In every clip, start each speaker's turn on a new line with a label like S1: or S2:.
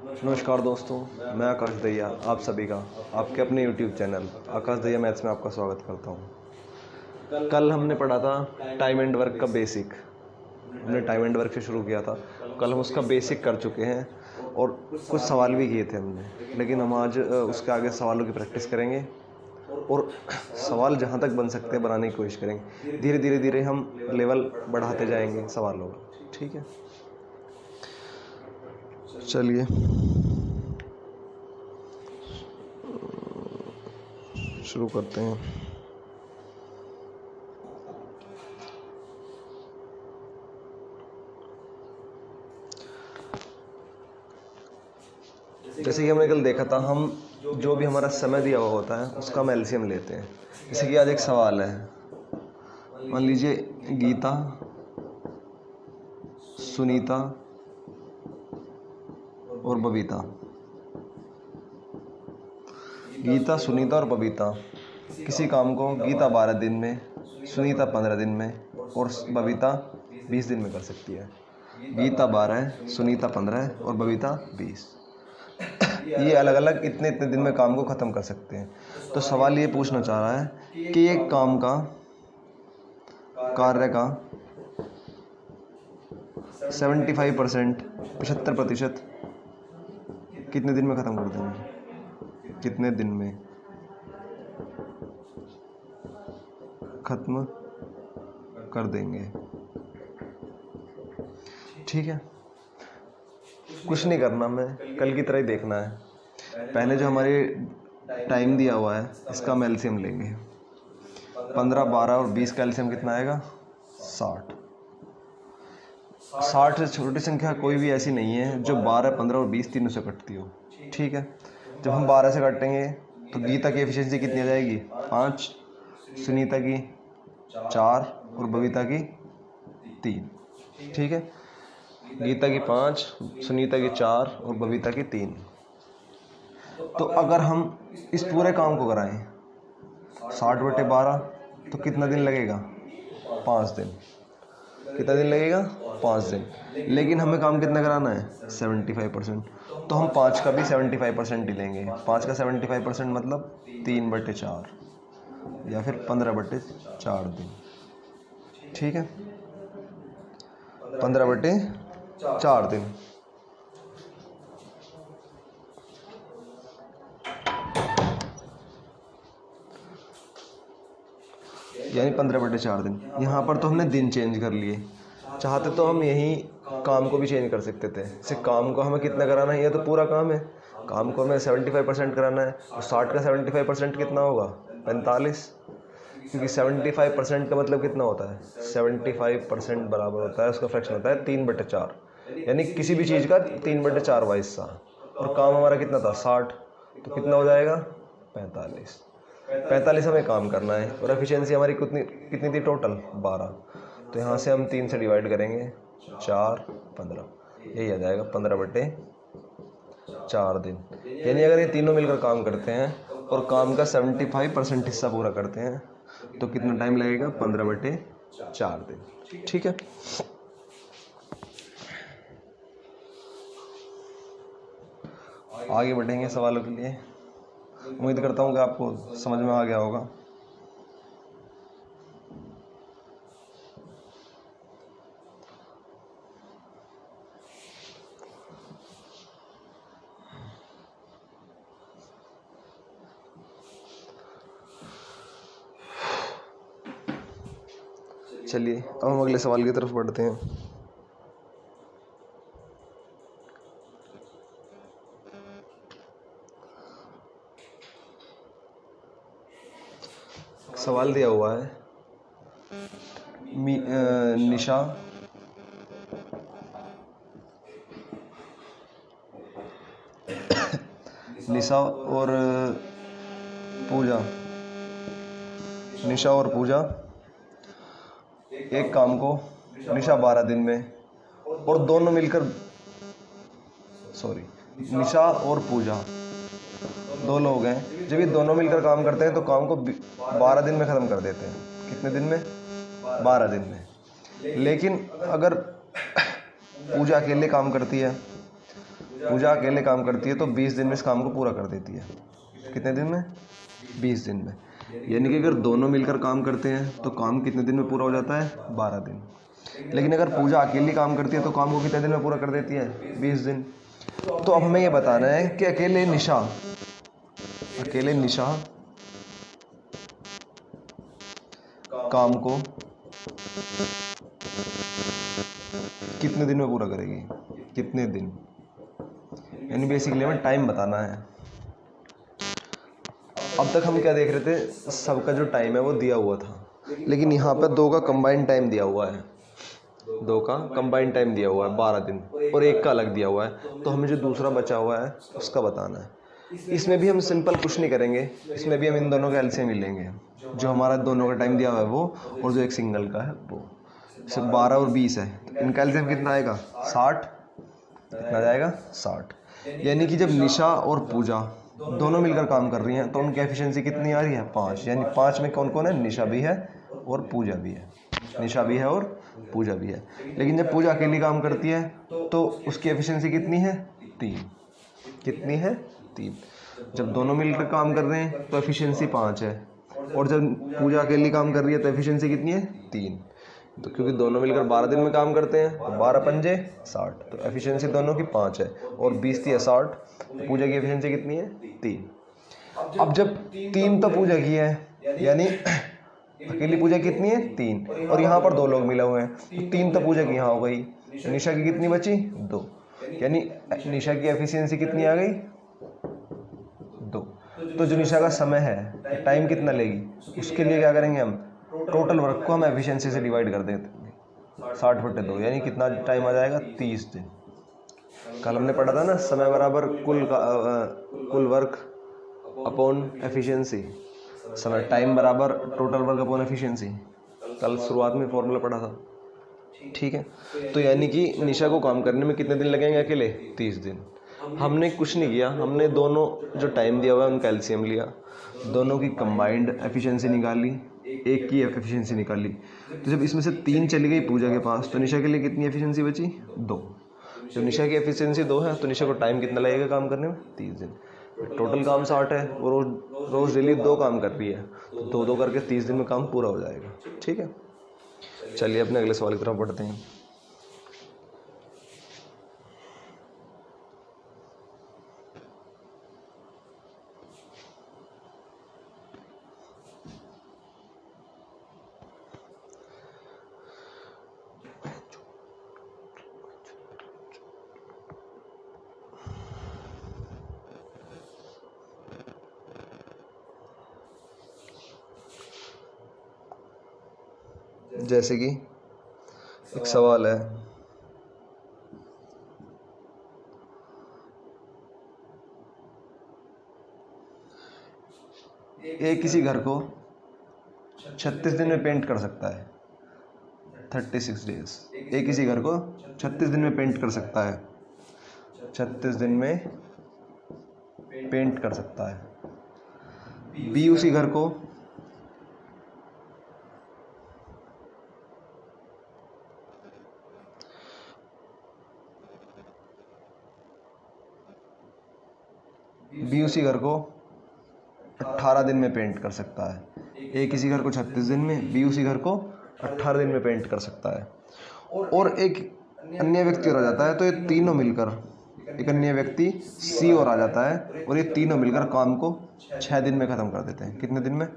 S1: नमस्कार दोस्तों, मैं आकाश दहिया आप सभी का आपके अपने यूट्यूब चैनल आकाश दहिया मैथ्स में आपका स्वागत करता हूँ। कल हमने पढ़ा था टाइम एंड वर्क का बेसिक। हमने टाइम एंड वर्क से शुरू किया था। कल हम उसका बेसिक कर चुके हैं और कुछ सवाल भी किए थे हमने, लेकिन हम आज उसके आगे सवालों की प्रैक्टिस करेंगे और सवाल जहाँ तक बन सकते हैं बनाने की कोशिश करेंगे। धीरे धीरे हम लेवल बढ़ाते जाएंगे सवालों का। ठीक है, चलिए शुरू करते हैं। जैसे कि हमने कल देखा था, हम जो भी हमारा समय दिया हुआ होता है उसका हम एलसीएम लेते हैं। जैसे कि आज एक सवाल है, मान लीजिए गीता, सुनीता और बबीता। गीता, सुनीता और बबीता किसी काम को गीता 12 दिन में, सुनीता 15 दिन में और बबीता 20 दिन में कर सकती है। गीता 12, सुनीता 15 और बबीता 20। ये अलग अलग इतने इतने दिन में काम को ख़त्म कर सकते हैं। तो सवाल ये पूछना चाह रहा है कि एक काम का कार्य का 75% 75% कितने दिन में ख़त्म कर देंगे? कितने दिन में ख़त्म कर देंगे? ठीक है, कुछ नहीं करना, हमें कल की तरह ही देखना है। पहले जो हमारे टाइम दिया हुआ है इसका हम एलसीएम लेंगे। 15, 12 और 20 का एलसीएम कितना आएगा? 60। 60 से छोटी संख्या कोई भी ऐसी नहीं है जो 12, 15 और 20 तीनों से कटती हो। ठीक है, जब हम 12 से काटेंगे तो गीता की एफिशिएंसी कितनी आ जाएगी? 5, सुनीता की 4 और बबीता की 3। ठीक है, गीता की 5, सुनीता की 4 और बबीता की 3। तो अगर हम इस पूरे काम को कराएं 60/12 तो कितना दिन लगेगा? 5 दिन। कितना दिन लगेगा? 5 दिन। लेकिन हमें काम कितना कराना है? 75%। तो हम 5 का भी 75% ही लेंगे। 5 का 75% मतलब 3/4 या फिर 15/4 दिन। ठीक है, 15/4 दिन। यानी 15/4 दिन। यहाँ पर तो हमने दिन चेंज कर लिए। चाहते तो हम यही काम को भी चेंज कर सकते थे। जैसे काम को हमें कितना कराना है, ये तो पूरा काम है। काम को हमें 75% कराना है और 60 का 75% कितना होगा? 45। क्योंकि 75% का मतलब कितना होता है? 75% बराबर होता है, उसका फ्रैक्शन होता है 3/4। यानी किसी भी चीज़ का 3/4 हिस्सा। और काम हमारा कितना था? 60। तो कितना हो जाएगा? 45। 45 हमें काम करना है और एफिशिएंसी हमारी कितनी कितनी थी टोटल? 12। तो यहाँ से हम 3 से डिवाइड करेंगे, 4, 15। यही आ जाएगा 15/4 दिन। यानी अगर ये तीनों मिलकर काम करते हैं और काम का 75% हिस्सा पूरा करते हैं तो कितना टाइम लगेगा? 15/4 दिन। ठीक है, आगे बढ़ेंगे सवालों के लिए। उम्मीद करता हूँ कि आपको समझ में आ गया होगा। चलिए अब हम अगले सवाल की तरफ बढ़ते हैं। सवाल दिया हुआ है, निशा और पूजा एक काम को निशा 12 दिन में और दोनों मिलकर निशा और पूजा 2 लोग हैं। जब ये दोनों मिलकर काम करते हैं तो काम को 12 दिन में ख़त्म कर देते हैं। कितने दिन में? 12 दिन में। लेकिन अगर पूजा अकेले काम करती है पूजा अकेले काम करती है तो 20 दिन में इस काम को पूरा कर देती है। कितने दिन में? 20 दिन में। यानी कि अगर दोनों मिलकर काम करते हैं तो काम कितने दिन में पूरा हो जाता है? 12 दिन। लेकिन अगर पूजा अकेली काम करती है तो काम को कितने दिन में पूरा कर देती है? 20 दिन। तो अब हमें ये बताना है कि अकेले निशा काम को कितने दिन में पूरा करेगी? कितने दिन, यानी बेसिकली हमें टाइम बताना है। अब तक हम क्या देख रहे थे? सबका जो टाइम है वो दिया हुआ था, लेकिन यहाँ पर दो का कंबाइंड टाइम दिया हुआ है। 2 का कंबाइंड टाइम दिया हुआ है 12 दिन, और 1 का अलग दिया हुआ है। तो हमें जो दूसरा बचा हुआ है उसका बताना है। इसमें भी हम सिंपल कुछ नहीं करेंगे, इसमें भी हम इन दोनों का एलसीएम ही लेंगे। जो हमारा दोनों का टाइम दिया हुआ है वो, और जो एक सिंगल का है वो। सिर्फ 12 और 20 है, तो इनका एलसीएम कितना आएगा? 60। कितना जाएगा? 60। यानी कि जब निशा और पूजा दोनों मिलकर काम कर रही हैं तो उनकी एफिशिएंसी कितनी आ रही है? 5। यानी 5 में कौन कौन है? निशा भी है और पूजा भी है। निशा भी है और पूजा भी है। लेकिन जब पूजा अकेली काम करती है तो उसकी एफिशिएंसी कितनी है? 3। कितनी है? 3। जब दोनों मिलकर काम कर रहे हैं तो एफिशिएंसी 5 है, और जब पूजा अकेली काम कर रही है तो एफिशिएंसी कितनी है? 3। तो क्योंकि दोनों मिलकर 12 दिन में काम करते हैं तो 12 पंजे 60, तो एफिशिएंसी दोनों की 5 है, और 20 थी 60, तो पूजा की एफिशिएंसी कितनी है? 3। अब जब 3 तो पूजा की है, यानी अकेली पूजा कितनी है? 3, और यहाँ पर 2 लोग मिले हुए हैं, तो 3 तो पूजा की यहाँ हो गई। निशा की कितनी बची? 2। यानी निशा की एफिशिएंसी कितनी आ गई? 2। तो जो निशा का समय है, टाइम कितना लेगी, उसके लिए क्या करेंगे हम? टोटल वर्क को हम एफिशिएंसी से डिवाइड कर देते हैं। 60/2, यानी कितना टाइम आ जाएगा? 30 दिन। कल हमने पढ़ा था ना, समय बराबर कुल वर्क अपॉन एफिशिएंसी। समय टाइम बराबर टोटल वर्क अपॉन एफिशिएंसी। कल शुरुआत में फॉर्मूला पढ़ा था, ठीक है। तो यानी कि निशा को काम करने में कितने दिन लगेंगे अकेले? 30 दिन। हमने कुछ नहीं किया, हमने दोनों जो टाइम दिया हुआ है उनका एलसीएम लिया, दोनों की कंबाइंड एफिशिएंसी निकाली, एक की एफिशिएंसी निकाली। तो जब इसमें से 3 चली गई पूजा के पास तो निशा के लिए कितनी एफिशिएंसी बची? 2। जब निशा की एफिशिएंसी 2 है तो निशा को टाइम कितना लगेगा काम करने में? 30 दिन। टोटल काम 60 है, वो रोज डेली 2 काम कर रही है, तो 2 करके 30 दिन में काम पूरा हो जाएगा, ठीक है। चलिए अपने अगले सवाल की तरफ बढ़ते हैं। जैसे कि एक सवाल है, एक किसी घर को 36 दिन में पेंट कर सकता है। 36 डेज। एक किसी घर को 36 दिन में पेंट कर सकता है। 36 दिन में पेंट कर सकता है। बी उसी घर को उसी घर को 18 दिन में पेंट कर सकता है। ए किसी घर को 36 दिन में, बी उसी घर को 18 दिन में पेंट कर सकता है। और एक अन्य व्यक्ति और आ जाता है, तो ये तीनों मिलकर, एक अन्य व्यक्ति सी और आ जाता है, और ये तीनों मिलकर काम को 6 दिन में ख़त्म कर देते हैं। कितने दिन में?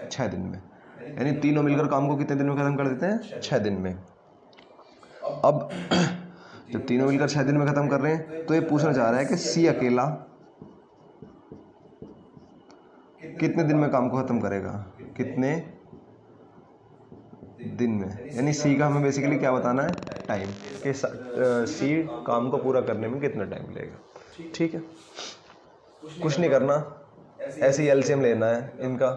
S1: 6 दिन में। यानी तीनों मिलकर काम को कितने दिन में ख़त्म कर देते हैं? 6 दिन में। अब जब तीनों मिलकर 6 दिन में ख़त्म कर रहे हैं तो ये पूछना चाह रहा है कि सी अकेला कितने दिन में काम को ख़त्म करेगा? कितने दिन में? यानी सी का हमें बेसिकली क्या बताना है? टाइम, कि सी काम को पूरा करने में कितना टाइम लेगा, ठीक है। कुछ नहीं करना, ऐसे ही एलसीएम लेना है इनका।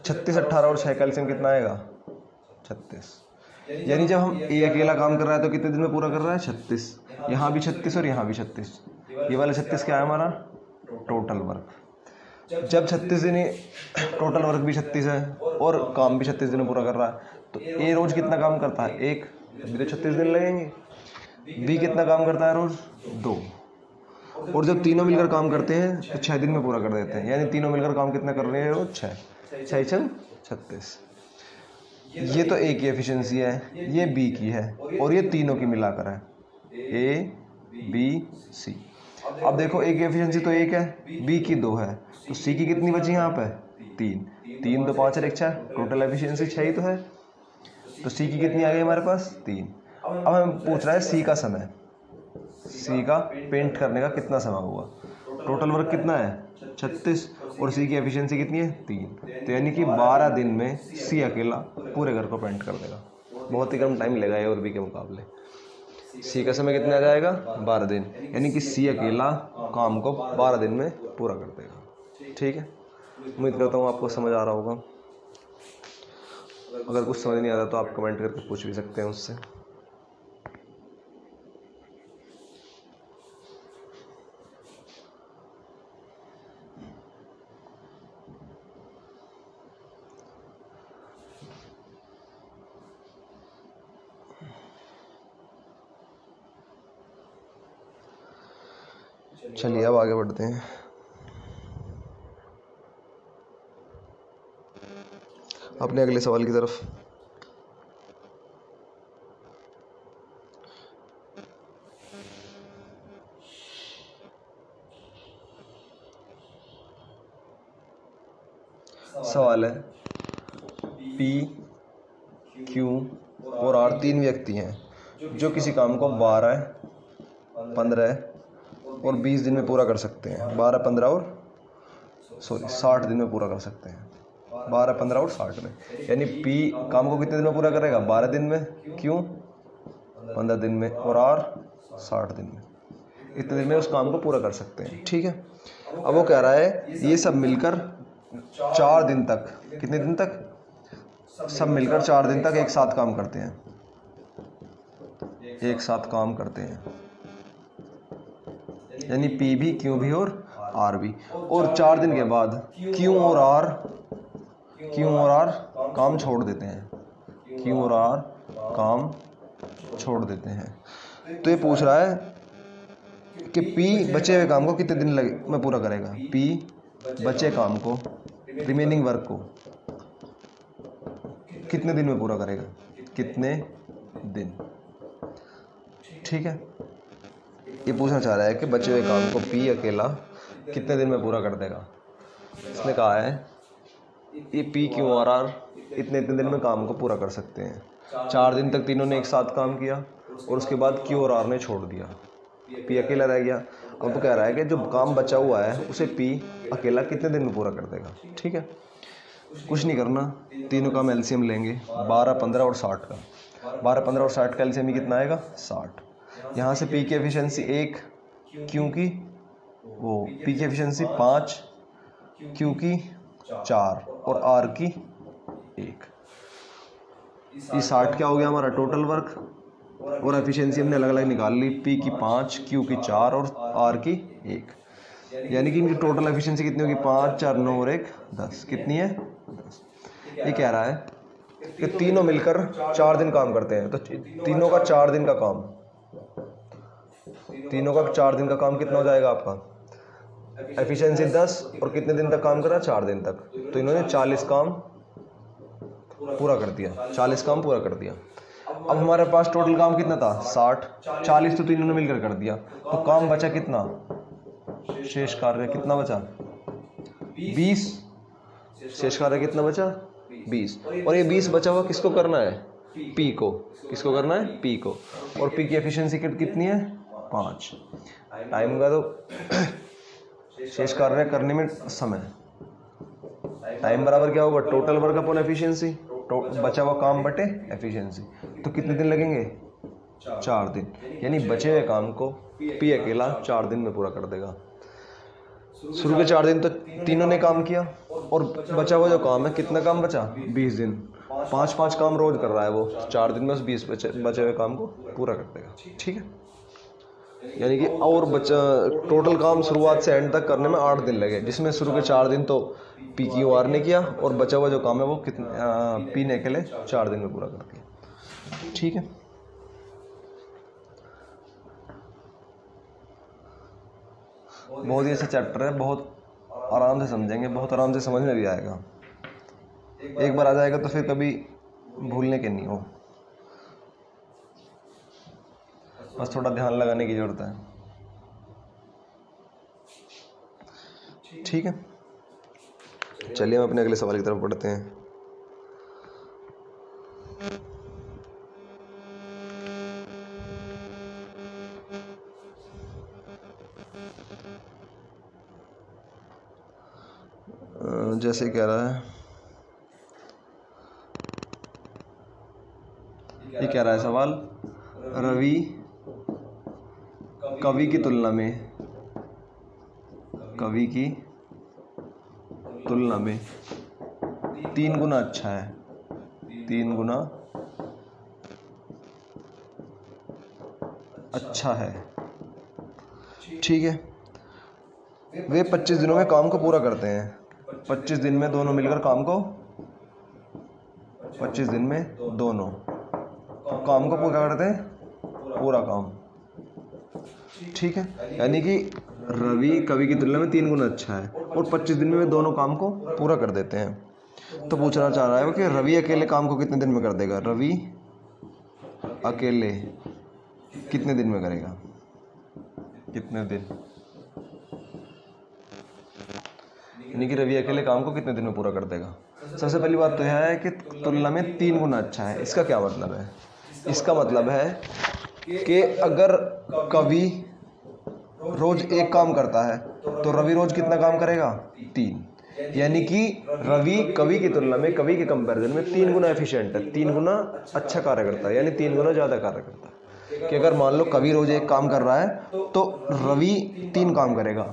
S1: 36, 18 और 6 का एलसीएम कितना आएगा? 36। यानी जब हम ए अकेला काम कर रहा है तो कितने दिन में पूरा कर रहा है? 36। यहाँ भी 36 और यहाँ भी 36। ये वाला 36 क्या है हमारा? Total work. जब 36 दिन, टोटल वर्क भी 36 है और काम भी 36 दिन में पूरा कर रहा है, तो ए रोज कितना काम करता है? 1। अभी तो 36 दिन लगेंगे। बी कितना काम करता है रोज? 2। और जब तीनों मिलकर काम करते हैं तो 6 दिन में पूरा कर देते हैं। यानी तीनों मिलकर काम कितना कर रहे हैं वो 6, 6 छंग 36। ये तो ए की एफिशिएंसी है, ये बी की है और ये तीनों की मिलाकर है, ए बी सी। अब देखो ए की एफिशिएंसी तो 1 है, बी की 2 है, तो सी की कितनी बची यहाँ पे 3, 3 तो 5 और 1 6, टोटल एफिशिएंसी 6 ही तो है। तो सी की कितनी आ गई हमारे पास 3। अब हमें पूछ रहा है सी का समय, सी का पेंट करने का कितना समय हुआ। टोटल वर्क कितना है 36 और सी की एफिशिएंसी कितनी है 3, तो यानी कि 12 दिन में सी अकेला पूरे घर को पेंट कर देगा। बहुत ही कम टाइम लेगा ए और बी के मुकाबले। सी का समय कितना आ जाएगा 12 दिन, यानी कि सी अकेला काम को 12 दिन में पूरा कर देगा। ठीक है, उम्मीद करता हूँ आपको समझ आ रहा होगा। अगर कुछ समझ नहीं आता तो आप कमेंट करके पूछ भी सकते हैं उससे। चलिए अब आगे बढ़ते हैं। अपने अगले सवाल की तरफ। सवाल है पी क्यू और आर 3 व्यक्ति हैं जो किसी काम को 12, 15 और 20 दिन में पूरा कर सकते हैं। 12, 15 और 60 दिन में पूरा कर सकते हैं। 12, 15 और 60 में, यानी पी काम को कितने दिन में पूरा करेगा 12 दिन में, क्यों 15 दिन में और आर 60 दिन में। इतने दिन में उस काम को पूरा कर सकते हैं। ठीक है, अब वो कह रहा है ये सब मिलकर 4 दिन तक, कितने दिन तक, सब मिलकर 4 दिन तक एक साथ काम करते हैं, एक साथ काम करते हैं, यानी पी भी क्यू भी और आर भी। और 4 दिन के बाद क्यू और आर काम छोड़ देते हैं, क्यू और आर काम छोड़ देते हैं। तो ये पूछ रहा है कि पी बचे हुए काम को कितने दिन में पूरा करेगा। पी बचे काम को, रिमेनिंग वर्क को कितने दिन में पूरा करेगा, कितने दिन। ठीक है, ये पूछना चाह रहा है कि बचे हुए काम को पी अकेला कितने दिन में पूरा कर देगा। इसने कहा है ये पी क्यू और आर इतने दिन में काम को पूरा कर सकते हैं। 4 दिन तक तीनों ने एक साथ काम किया और उसके बाद क्यू और आर ने छोड़ दिया, पी अकेला रह गया। अब तो कह रहा है कि जो काम बचा हुआ है उसे पी अकेला कितने दिन में पूरा कर देगा। ठीक है, कुछ नहीं करना, तीनों का हम एलसीएम लेंगे, 12, 15 और 60 का। 12, 15 और 60 का एलसीएम कितना आएगा 60। यहाँ से पी की एफिशिएंसी 1, क्यू की वो पी की एफिशिएंसी 5, क्यू की 4 और आर की 1। ये 60 क्या हो गया हमारा टोटल वर्क, और एफिशिएंसी हमने अलग अलग निकाल ली, पी की 5, क्यू की 4 और आर की 1। यानी कि इनकी टोटल एफिशिएंसी कितनी होगी 5, 4, 9 और 1 10। कितनी है 10। ये कह रहा है कि तीनों मिलकर 4 दिन काम करते हैं, तो तीनों का 4 दिन का काम, तीनों का 4 दिन का काम कितना हो जाएगा आपका, एफिशिएंसी 10 और कितने दिन तक काम करा 4 दिन तक। तो इन्होंने 40 काम पूरा कर दिया, 40 काम पूरा कर दिया। अब हमारे पास टोटल काम कितना था 60, 40 तो तीनों ने मिलकर कर दिया, तो काम बचा कितना, शेष कार्य कितना बचा 20। शेष कार्य कितना बचा 20, और ये 20 बचा हुआ किसको करना है, पी को। किसको करना है, पी को। और पी की एफिशिएंसी कितनी है 5। टाइम का तो शेष कार्य करने में समय, टाइम बराबर क्या होगा टोटल वर्क अपॉन एफिशिएंसी, बचा हुआ काम बटे एफिशिएंसी। तो कितने दिन लगेंगे 4 दिन, यानी बचे हुए काम को पी अकेला 4 दिन में पूरा कर देगा। शुरू के 4 दिन तो तीनों ने काम किया, और बचा हुआ जो काम है, कितना काम बचा 20 दिन, 5-5 काम रोज कर रहा है वो, 4 दिन में उस 20 बचे हुए काम को पूरा कर देगा। ठीक है, यानी कि और टोटल काम शुरुआत से एंड तक करने में 8 दिन लगे, जिसमें शुरू के 4 दिन तो पी क्यू आर ने किया, और बचा हुआ जो काम है वो पी ने के लिए 4 दिन में पूरा कर दिया। ठीक है, बहुत ही अच्छा चैप्टर है, बहुत आराम से समझेंगे, बहुत आराम से समझ में भी आएगा। एक बार आ जाएगा तो फिर कभी भूलने के नहीं हो, बस थोड़ा ध्यान लगाने की ज़रूरत है। ठीक है, चलिए हम अपने अगले सवाल की तरफ बढ़ते हैं। जैसे कह रहा है, ये कह रहा है सवाल, रवि कवि की तुलना में 3 गुना अच्छा है, 3 गुना अच्छा है। ठीक है, वे 25 दिनों में काम को पूरा करते हैं। 25 दिन में दोनों मिलकर काम को 25 दिन में दोनों काम को पूरा करते हैं, पूरा काम। ठीक है, यानी कि रवि कवि की तुलना में 3 गुना अच्छा है और 25 दिन में वे दोनों काम को पूरा कर देते हैं। तो पूछना चाह रहा है कि रवि अकेले काम को कितने दिन में कर देगा। रवि अकेले कितने दिन में करेगा, कितने दिन, यानी कि रवि अकेले काम को कितने दिन में पूरा कर देगा। सबसे पहली बात तो यह है कि तुलना में 3 गुना अच्छा है। इसका क्या मतलब है? इसका मतलब है कि अगर कवि रोज एक काम करता है तो रवि रोज कितना काम करेगा, 3। यानी कि रवि कवि की तुलना में, कवि के कंपैरिजन में 3 गुना एफिशिएंट है, 3 गुना अच्छा कार्य करता है, यानी 3 गुना ज़्यादा कार्य करता है। कि अगर मान लो कवि रोज एक काम कर रहा है तो रवि 3 काम करेगा।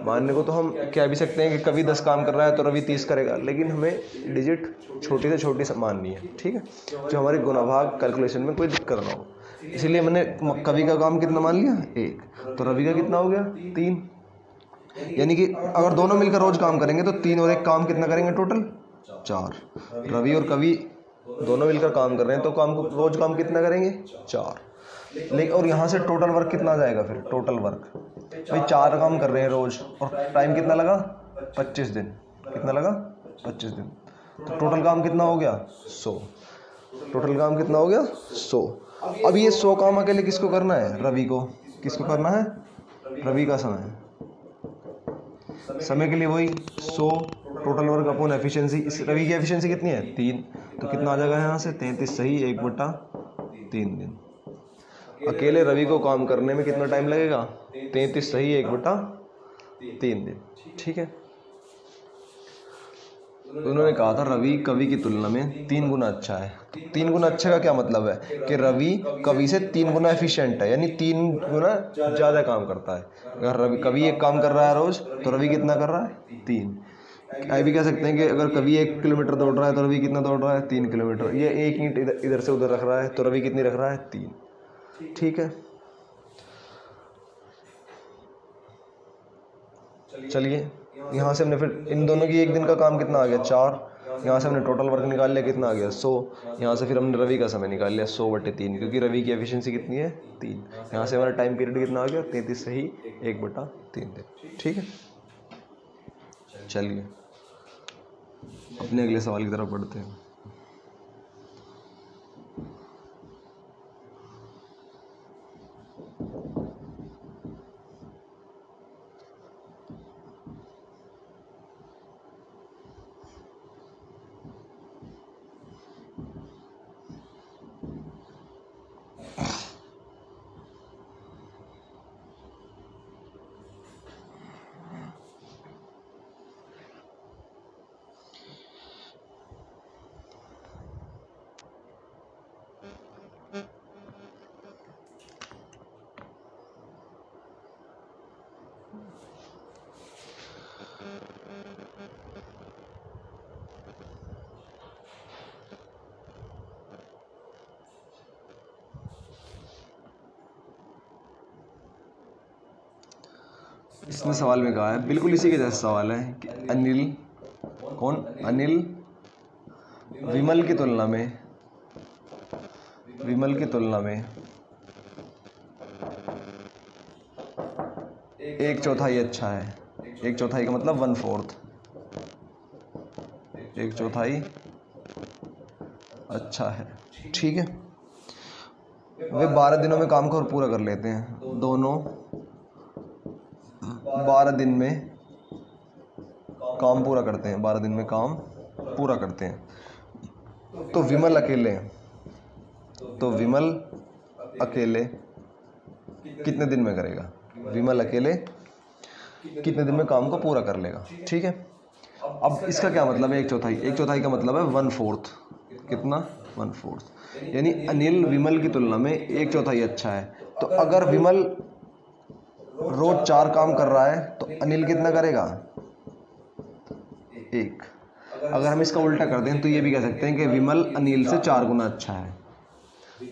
S1: मानने को तो हम कह भी सकते हैं कि कवि 10 काम कर रहा है तो रवि 30 करेगा, लेकिन हमें डिजिट छोटी से छोटी माननी है। ठीक है, जो हमारी गुणा भाग कैलकुलेशन में कोई दिक्कत ना हो, इसीलिए मैंने कवि का काम कितना मान लिया, 1, तो रवि का कितना हो गया, 3। यानी कि अगर दोनों मिलकर रोज काम करेंगे तो 3 और 1 काम कितना करेंगे, टोटल 4। रवि और कवि दोनों मिलकर काम कर रहे हैं तो रोज काम कितना करेंगे, 4। लेकिन और यहाँ से टोटल वर्क कितना आ जाएगा, फिर टोटल वर्क भाई 4 काम कर रहे हैं रोज और टाइम कितना लगा, 25 दिन। कितना लगा, 25 दिन। तो टोटल काम कितना हो गया, 100। टोटल काम कितना हो गया, 100। अब ये 100 काम अकेले किसको करना है, रवि को। किसको करना है, रवि का समय के लिए वही 100 टोटल वर्क अपॉन एफिशिएंसी। इस रवि की एफिशिएंसी कितनी है, 3, तो कितना आ जाएगा यहाँ से 33 सही 1/3 दिन। अकेले रवि को काम करने में कितना टाइम लगेगा, 33 सही 1/3 दिन। ठीक है, उन्होंने कहा था रवि कवि की तुलना में 3 गुना अच्छा है। 3 गुना अच्छे का क्या मतलब है कि रवि कवि से 3 गुना एफिशिएंट है, यानी 3 गुना ज़्यादा काम करता है। अगर कवि एक काम कर रहा है रोज तो रवि कितना कर रहा है, 3। ये भी कह सकते हैं कि अगर कवि 1 किलोमीटर दौड़ रहा है तो रवि कितना दौड़ रहा है, 3 किलोमीटर। ये 1 ईंट इधर से उधर रख रहा है तो रवि कितनी रख रहा है, 3। ठीक है, चलिए यहाँ से हमने फिर इन दोनों की एक दिन का काम कितना आ गया, 4। यहाँ से हमने टोटल वर्क निकाल लिया, कितना आ गया, 100। यहाँ से फिर हमने रवि का समय निकाल लिया 100/3, क्योंकि रवि की एफिशिएंसी कितनी है, 3। यहाँ से हमारा टाइम पीरियड कितना आ गया, 33 सही 1/3 दिन। ठीक है, चलिए अपने अगले सवाल की तरफ बढ़ते हैं। इसने सवाल में कहा है, बिल्कुल इसी के जैसा सवाल है कि अनिल विमल की तुलना में एक चौथाई अच्छा है। एक चौथाई का मतलब 1/4, एक चौथाई अच्छा है। ठीक है, वे 12 दिनों में काम को और पूरा कर लेते हैं। दोनों 12 दिन में काम पूरा करते हैं, 12 दिन में काम पूरा करते हैं। तो विमल अकेले कितने दिन में करेगा? विमल अकेले कितने दिन में काम को पूरा कर लेगा? ठीक है, अब इसका क्या मतलब है? एक चौथाई, एक चौथाई का मतलब है 1/4। कितना? 1/4। यानी अनिल विमल की तुलना में एक चौथाई अच्छा है। तो अगर विमल रोज 4 काम कर रहा है तो अनिल कितना करेगा? 1। अगर हम इसका उल्टा कर दें तो ये भी कह सकते हैं कि विमल अनिल से 4 गुना अच्छा है।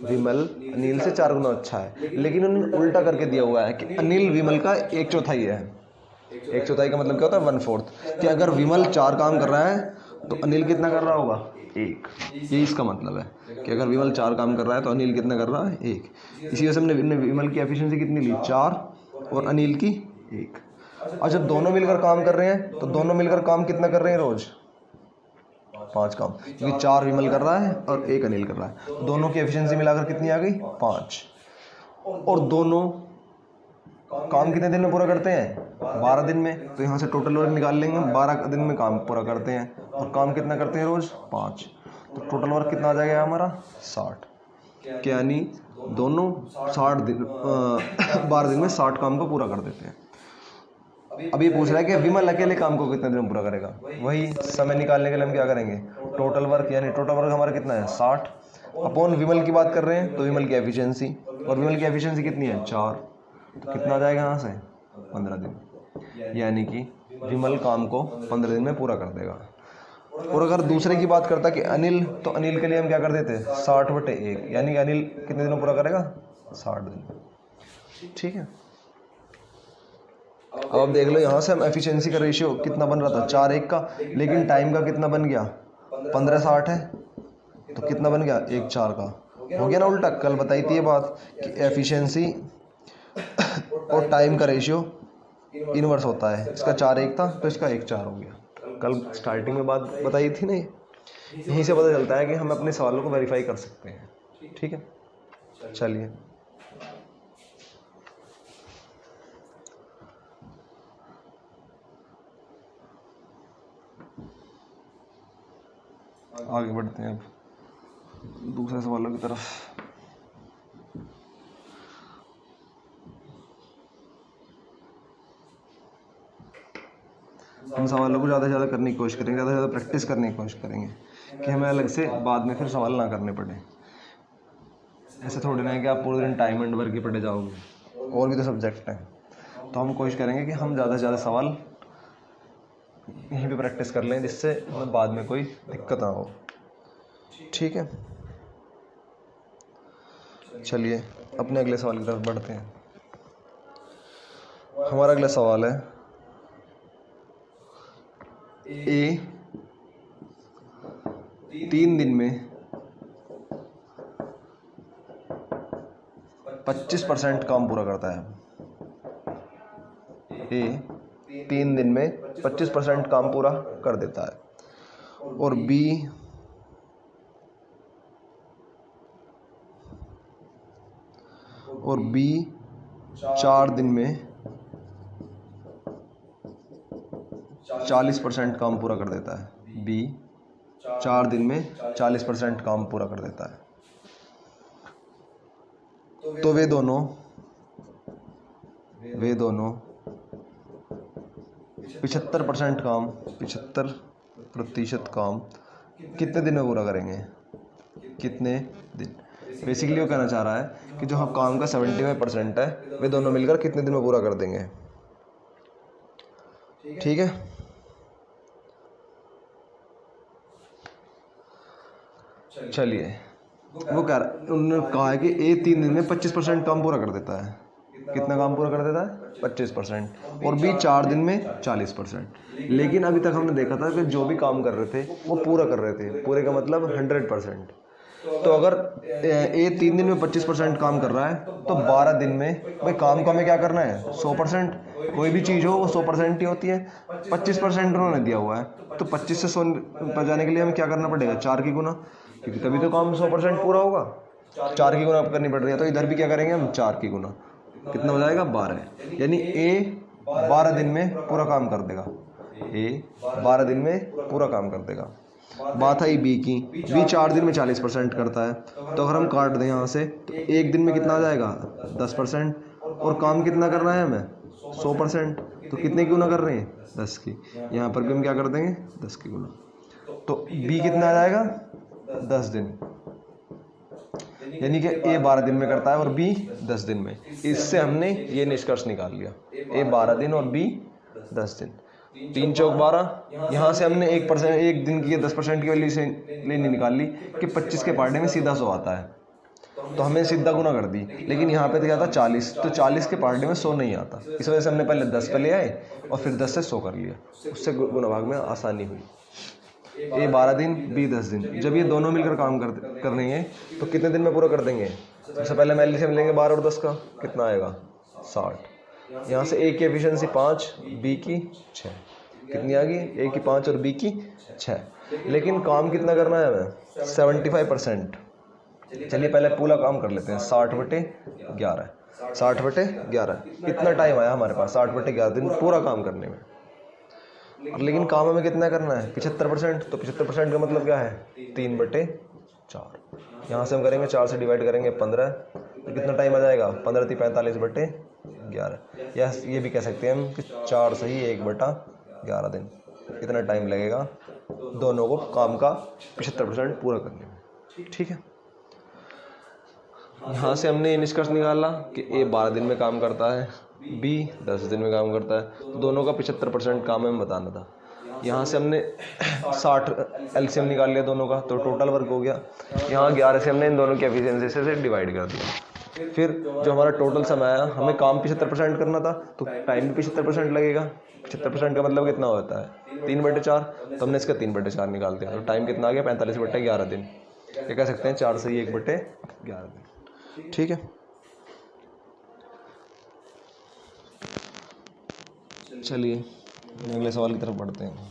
S1: विमल अनिल से 4 गुना अच्छा है, लेकिन उन्होंने उल्टा करके दिया हुआ है कि अनिल विमल का एक चौथाई है। एक चौथाई का मतलब क्या होता है? 1/4। कि अगर विमल 4 काम कर रहा है तो अनिल कितना कर रहा होगा? 1। ये इसका मतलब है कि अगर विमल 4 काम कर रहा है तो अनिल कितना कर रहा है? 1। इसी वजह से हमने विमल की एफिशिएंसी कितनी ली? 4, और अनिल की 1। अच्छा, दोनों मिलकर काम कर रहे हैं तो दोनों मिलकर काम कितना कर रहे हैं रोज? 5 काम, क्योंकि 4 विमल कर रहा है और 1 अनिल कर रहा है। दोनों की एफिशिएंसी मिलाकर कितनी आ गई? 5। और दोनों काम कितने दिन में पूरा करते हैं? 12 दिन में। तो यहाँ से टोटल वर्क निकाल लेंगे, 12 दिन में काम पूरा करते हैं। और काम कितना करते हैं रोज? 5। तो टोटल वर्क कितना आ जाएगा हमारा? 60। यानी दोनों 60 दिन 12 दिन में 60 काम को पूरा कर देते हैं। अब ये पूछ रहा है कि विमल अकेले काम को कितने दिन में पूरा करेगा? वही समय निकालने के लिए हम क्या करेंगे? टोटल वर्क, यानी टोटल वर्क हमारा कितना है? 60 अपॉन विमल की बात कर रहे हैं तो विमल की एफिशिएंसी, और विमल की एफिशिएंसी कितनी है? 4। तो कितना आ जाएगा यहाँ से? 15 दिन। यानी कि विमल काम को 15 दिन में पूरा कर देगा। और अगर दूसरे की बात करता कि अनिल, तो अनिल के लिए हम क्या कर देते? 60/1, यानी अनिल कितने दिनों पूरा करेगा? 60 दिन। ठीक है, अब आप देख लो, यहाँ से हम एफिशिएंसी का रेशियो कितना बन रहा था? 4:1 का, लेकिन टाइम का कितना बन गया? 15/60 है, तो कितना बन गया? 1/4 का। हो गया ना उल्टा? कल बताई थी ये बात कि एफिशिएंसी और टाइम का रेशियो इनवर्स होता है। इसका 4:1 था तो इसका 1/4 हो गया। कल स्टार्टिंग में बात बताई थी ना, यहीं से पता चलता है कि हम अपने सवालों को वेरीफाई कर सकते हैं। ठीक है, चलिए आगे बढ़ते हैं अब दूसरे सवालों की तरफ। हम सवालों को ज़्यादा से ज़्यादा करने की कोशिश करेंगे, ज़्यादा से ज़्यादा प्रैक्टिस करने की कोशिश करेंगे कि हमें अलग से बाद में फिर सवाल ना करने पड़े। ऐसे थोड़ी ना है कि आप पूरे दिन टाइम एंड वर्क ही पढ़े जाओगे, और भी तो सब्जेक्ट हैं। तो हम कोशिश करेंगे कि हम ज़्यादा से ज़्यादा सवाल यहीं पे प्रैक्टिस कर लें, जिससे हमें बाद में कोई दिक्कत ना हो। ठीक है, चलिए अपने अगले सवाल की तरफ बढ़ते हैं। हमारा अगला सवाल है, ए 3 दिन में 25% काम पूरा करता है। ए 3 दिन में 25% काम पूरा कर देता है, और बी 4 दिन में 40% काम पूरा कर देता है। बी 4 दिन में 40% काम पूरा कर देता है। तो वे दोनों 75% काम, 75% काम कितने दिन में पूरा करेंगे? कितने दिन? बेसिकली वो कहना चाह रहा है कि जो हम काम का 75% है, वे दोनों मिलकर कितने दिन में पूरा कर देंगे। ठीक है, चलिए वो कह रहा, उन्होंने कहा है कि ए 3 दिन में 25% काम पूरा कर देता है। कितना काम पूरा कर देता है? 25%। और बी 4 दिन में 40%। लेकिन अभी तक हमने देखा था कि जो भी काम कर रहे थे वो पूरा कर रहे थे। पूरे का मतलब 100%। तो अगर ए 3 दिन में 25% काम कर रहा है तो 12 दिन में भाई काम को हमें क्या करना है 100%। कोई भी चीज़ हो वो 100% ही होती है। 25% उन्होंने दिया हुआ है तो 25 से 100 पर जाने के लिए हमें क्या करना पड़ेगा 4 की गुना, क्योंकि तभी तो काम 100% पूरा होगा। 4 की गुना करनी पड़ रही है तो इधर भी क्या करेंगे हम 4 की गुना, कितना हो जाएगा 12। यानी ए 12 दिन में पूरा काम कर देगा, ए 12 दिन में पूरा काम कर देगा। बात आई बी की, बी 4 दिन में 40% करता है। तो अगर हम काट दें यहाँ से तो एक दिन में कितना आ जाएगा 10%, और काम कितना करना है हमें 100%। तो कितने की गुना कर रहे हैं 10 की, यहाँ पर भी हम क्या कर देंगे 10 की गुना। तो बी कितना आ जाएगा 10 दिन, यानी कि ए 12 दिन में करता है और बी 10 दिन में। इससे हमने ये निष्कर्ष निकाल लिया, ए 12 दिन और बी 10 दिन। 3 चौक 12, यहाँ से हमने 1% एक दिन की 10% की वैल्यू से लेनी निकाल ली कि 25 के पार्टे में सीधा 100 आता है, तो हमने सीधा गुना कर दी। लेकिन यहाँ पे तो क्या था 40, तो 40 के पार्टे में 100 नहीं आता, इस वजह से हमने पहले 10 पे ले आए और फिर 10 से 100 कर लिया, उससे गुना भाग में आसानी हुई। ए 12 दिन बी 10 दिन, जब ये दोनों मिलकर काम कर रही हैं तो कितने दिन में पूरा कर देंगे। सबसे पहले हम एलसीएम लेंगे 12 और 10 का, कितना आएगा 60। यहाँ से ए की एफिशिएंसी 5, बी की 6, कितनी आ गई ए की 5 और बी की 6। लेकिन काम कितना करना है हमें 75%। चलिए पहले पूरा काम कर लेते हैं 60/11, 60/11 कितना टाइम आया हमारे पास 60/11 दिन पूरा काम करने में। लेकिन काम हमें कितना करना है 75%, तो 75% का मतलब क्या है 3/4। यहाँ से हम करेंगे 4 से डिवाइड करेंगे 15, तो कितना टाइम आ जाएगा 15 × 45/11, या ये भी कह सकते हैं हम कि 4 सही 1/11 दिन। कितना टाइम लगेगा दोनों को काम का 75% पूरा करने में। ठीक है, यहाँ से हमने ये निष्कर्ष निकाला कि ए 12 दिन में काम करता है, बी 10 दिन में काम करता है, तो दोनों का 75% काम हमें बताना था। यहाँ से हमने 60 एलसीएम निकाल लिया दोनों का, तो टोटल वर्क हो गया। यहाँ 11 से हमने इन दोनों की एफिशिएंसी से डिवाइड कर दिया। फिर जो हमारा टोटल समय आया, हमें काम 75% करना था तो टाइम भी 75% लगेगा। 75% का मतलब कितना होता है 3/4, तो हमने इसका 3/4 निकाल दिया, तो टाइम कितना आ गया 45/11 दिन। ये कह सकते हैं 4 सही 1/11 दिन। ठीक है, चलिए अगले सवाल की तरफ बढ़ते हैं।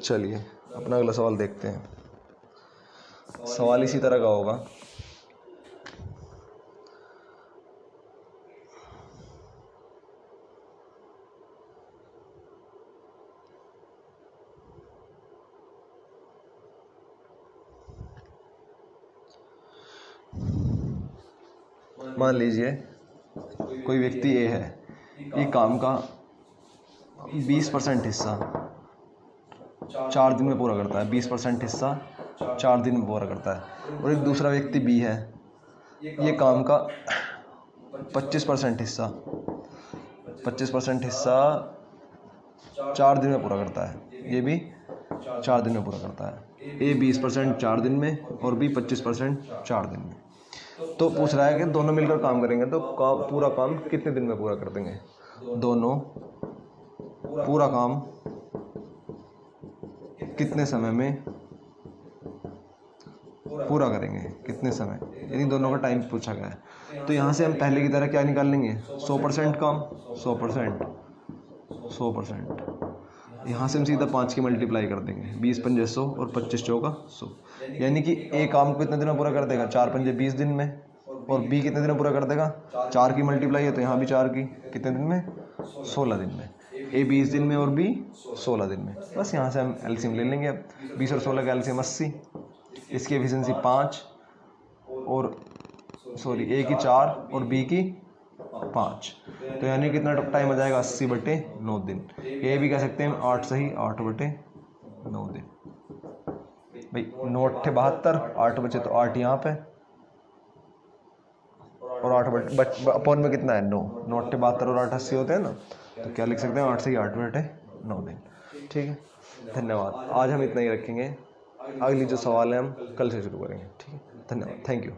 S1: चलिए अपना अगला सवाल देखते हैं। सवाल इसी तरह का होगा। मान लीजिए कोई व्यक्ति ए है, ये काम का 20% हिस्सा 4 दिन में पूरा करता है, 20% हिस्सा 4 दिन में पूरा करता है। और एक दूसरा व्यक्ति बी है, ये काम का 25% हिस्सा 4 दिन में पूरा करता है, ये भी 4 दिन में पूरा करता है। ए 20% 4 दिन में और बी 25% 4 दिन में। तो पूछ रहा है कि दोनों मिलकर काम करेंगे तो पूरा काम कितने दिन में पूरा कर देंगे। दोनों पूरा काम कितने समय में पूरा करेंगे, कितने समय, यानी दोनों का टाइम पूछा गया है। तो यहाँ से हम पहले की तरह क्या निकाल लेंगे 100% काम 100%। यहाँ से हम सीधा 5 की मल्टीप्लाई कर देंगे, 20 × 5 = 100 और 25 × 4 = 100, यानी कि ए काम को कितने दिन में पूरा कर देगा 4 × 5 = 20 दिन में, और बी कितने दिन में पूरा कर देगा 4 की मल्टीप्लाई है तो यहाँ भी 4 की, कितने दिन में 16 दिन में। ए 20 दिन में और बी 16 दिन में। बस यहाँ से हम एलसीएम ले लेंगे। अब 20 और 16 का एलसीएम 80, इसकी एफिशिएंसी 5 और ए की 4 और बी की 5। तो यानी कितना टाइम आ जाएगा 80/9 दिन। ये भी कह सकते हैं 8 सही 8/9 दिन। भाई 9 8 72, 8 बचे तो 8 यहाँ पे और 8 अपॉन में कितना है 9। 9 8 72 और 8 80 होते हैं ना, तो क्या लिख सकते हैं 8 से 8/9 दिन। ठीक है, धन्यवाद। आज हम इतना ही रखेंगे, अगली जो सवाल है हम कल से शुरू करेंगे। ठीक है, धन्यवाद, थैंक यू।